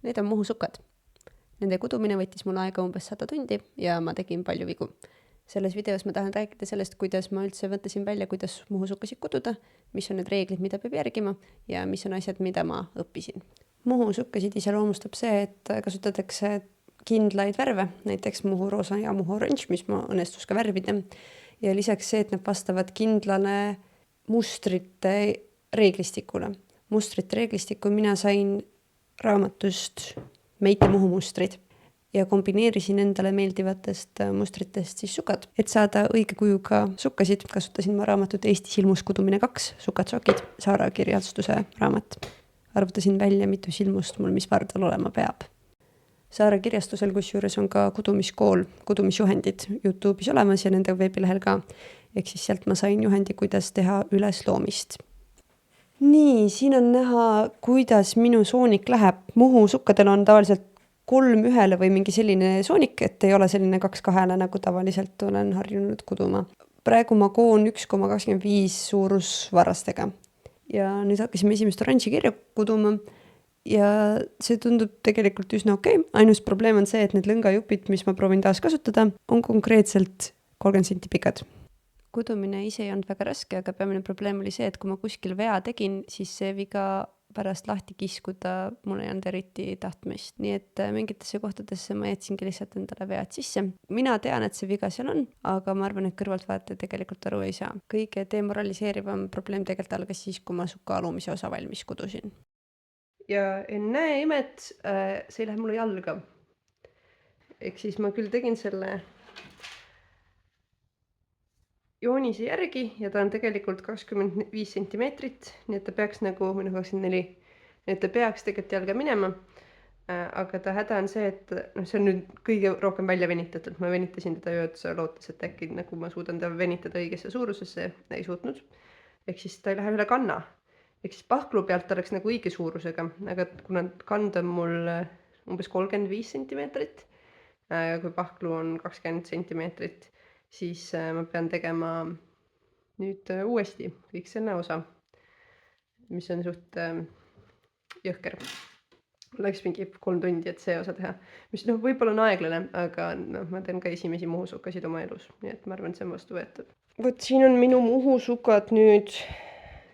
Need on muhusukad. Nende kudumine võttis mul aega umbes 100 tundi ja ma tegin palju vigu. Selles videos ma tahan rääkida sellest, kuidas ma üldse võtasin välja, kuidas muhusukkasid kududa, mis on need reeglid, mida peab järgima ja mis on asjad, mida ma õppisin. Muhusukkasid iseloomustab see, et kasutatakse kindlaid värve, näiteks muhuroosa ja muhuoranž, mis ma õnnestus ka värvida. Ja lisaks see, et nad vastavad kindlale mustrite reeglistikule. Mustrite reeglistikku mina sain raamatust Meite muhumustrid ja kombineerisin endale meeldivatest mustritest siis sukad. Et saada õige kujuga sukkasid, kasutasin ma raamatut Eesti silmuskudumine 2, sukad-sokid, Saara kirjastuse raamat. Arvutasin välja, mitu silmust mul mis vardal olema peab. Saara kirjastusel kusjuures on ka kudumiskool, kudumisjuhendid YouTube'is olemas ja nende veebilehel ka. Ehk siis sealt ma sain juhendi, kuidas teha ülesloomist. Nii, siin on näha, kuidas minu soonik läheb. Muhusukkadel on tavaliselt 3:1 või mingi selline soonik, et ei ole selline 2:2, nagu tavaliselt olen harjunud kuduma. Praegu ma koon 1,25 suurusvarrastega. Ja nüüd hakkasime esimest oranži kirja kuduma ja see tundub tegelikult üsna okei. Ainus probleem on see, et need lõngajupid, mis ma proovin taas kasutada, on konkreetselt 30 senti pikad. Kudumine ise ei olnud väga raske, aga peamine probleem oli see, et kui ma kuskil vea tegin, siis see viga pärast lahti kiskuda mul ei olnud eriti tahtmist. Nii et mingitesse kohtadesse ma jätsingi lihtsalt endale vead sisse. Mina tean, et see viga seal on, aga ma arvan, et kõrvaltvaataja tegelikult aru ei saa. Kõige demoraliseerivam probleem tegelikult algas siis, kui ma suka alumise osa valmis kudusin. Ja ennäe imet, see ei lähe mulle jalga. Ehk siis ma küll tegin selle joonise järgi ja ta on tegelikult 25 sentimeetrit, nii et ta peaks nagu, või 24, et ta peaks tegelikult jalga minema, aga ta häda on see, et see on nüüd kõige rohkem välja venitatud. Ma venitasin teda ööotsa lootes, et äkki nagu ma suudan ta venitada õigesse suurusesse, ei suutnud. Ehk siis ta ei lähe üle kanna. Ehk siis pahklu pealt oleks nagu õige suurusega, aga kuna kand on mul umbes 35 sentimeetrit, kui pahklu on 20 sentimeetrit, siis ma pean tegema nüüd uuesti kõik selle osa, mis on suht jõhker. Läks mingi 3 tundi, et see osa teha, mis võib-olla on aeglane, aga ma teen ka esimesi muhusukkasid oma elus, nii et ma arvan, et see on vastuvõetud. Võt siin on minu muhusukad nüüd,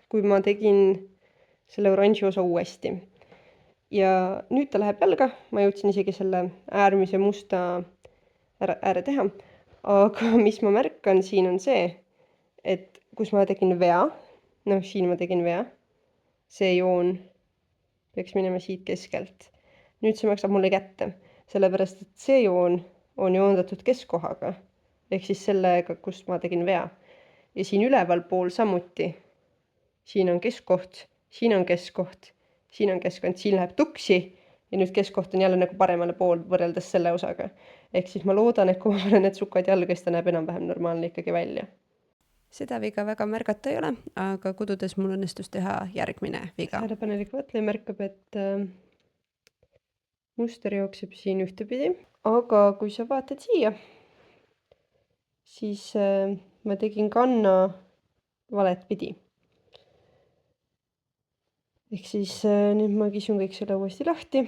kui ma tegin selle oranži osa uuesti. Ja nüüd ta läheb jalga, ma jõudsin isegi selle äärmise musta ääre teha. Aga mis ma märkan siin on see, et kus ma tegin vea, siin ma tegin vea, see joon peaks minema siit keskelt. Nüüd see maksab mulle kätte, sellepärast et see joon on joondatud keskkohaga, ehk siis sellega, kust ma tegin vea. Ja siin üleval pool samuti, siin on keskkoht, siin on keskkoht, siin on keskkoht, siin läheb tuksi ja nüüd keskkoht on jälle nagu paremale pool võrreldes selle osaga. Ehk siis ma loodan, et kui ma panen need sukad jalga, siis ta näeb enam-vähem normaalne ikkagi välja. Seda viga väga märgata ei ole, aga kududes mul õnnestus teha järgmine viga. Tähelepanelik vaatleja märkab, et muster jookseb siin ühtepidi, aga kui sa vaatad siia, siis ma tegin kanna valet pidi. Ehk siis nüüd ma kisun kõik selle uuesti lahti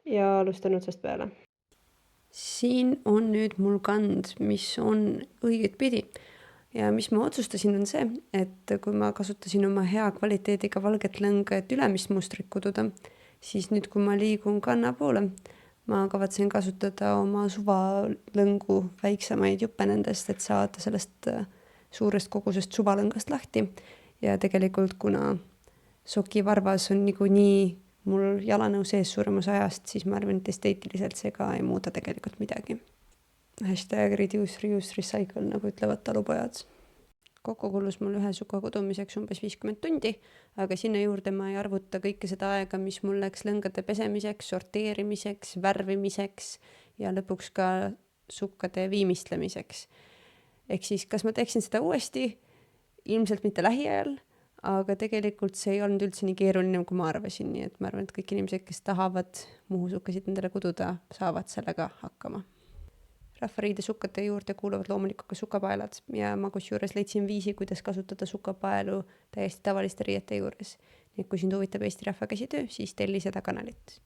ja alustan otsast peale. Siin on nüüd mul kand, mis on õiget pidi. Ja mis ma otsustasin on see, et kui ma kasutasin oma hea kvaliteediga valget lõnga, et ülemist mustrit kududa, siis nüüd kui ma liigun kanna poole, ma kavatsen kasutada oma suvalõngu väiksemaid juppe nendest, et saada sellest suurest kogusest suvalõngast lahti. Ja tegelikult, kuna sokivarvas on nii mul jalanõu sees suuremas ajast, siis ma arvan, et esteetiliselt see ka ei muuda tegelikult midagi. #reduce, reuse, recycle, nagu ütlevad talupojad. Kokku kulus mul ühe suka kudumiseks umbes 50 tundi, aga sinna juurde ma ei arvuta kõike seda aega, mis mul läks lõngade pesemiseks, sorteerimiseks, värvimiseks ja lõpuks ka sukkade viimistlemiseks. Ehk siis, kas ma teeksin seda uuesti? Ilmselt mitte lähiajal, aga tegelikult see ei olnud üldse nii keeruline, kui ma arvasin, nii et ma arvan, et kõik inimesed, kes tahavad muhusukkasid endale kududa, saavad sellega hakkama. Rahvariide sukkade juurde kuuluvad loomulikult ka sukapaelad ja ma kusjuures leidsin viisi, kuidas kasutada sukapaelu täiesti tavaliste riiete juures. et kui sind huvitab Eesti Rahva Käsitöö, siis telli seda kanalit.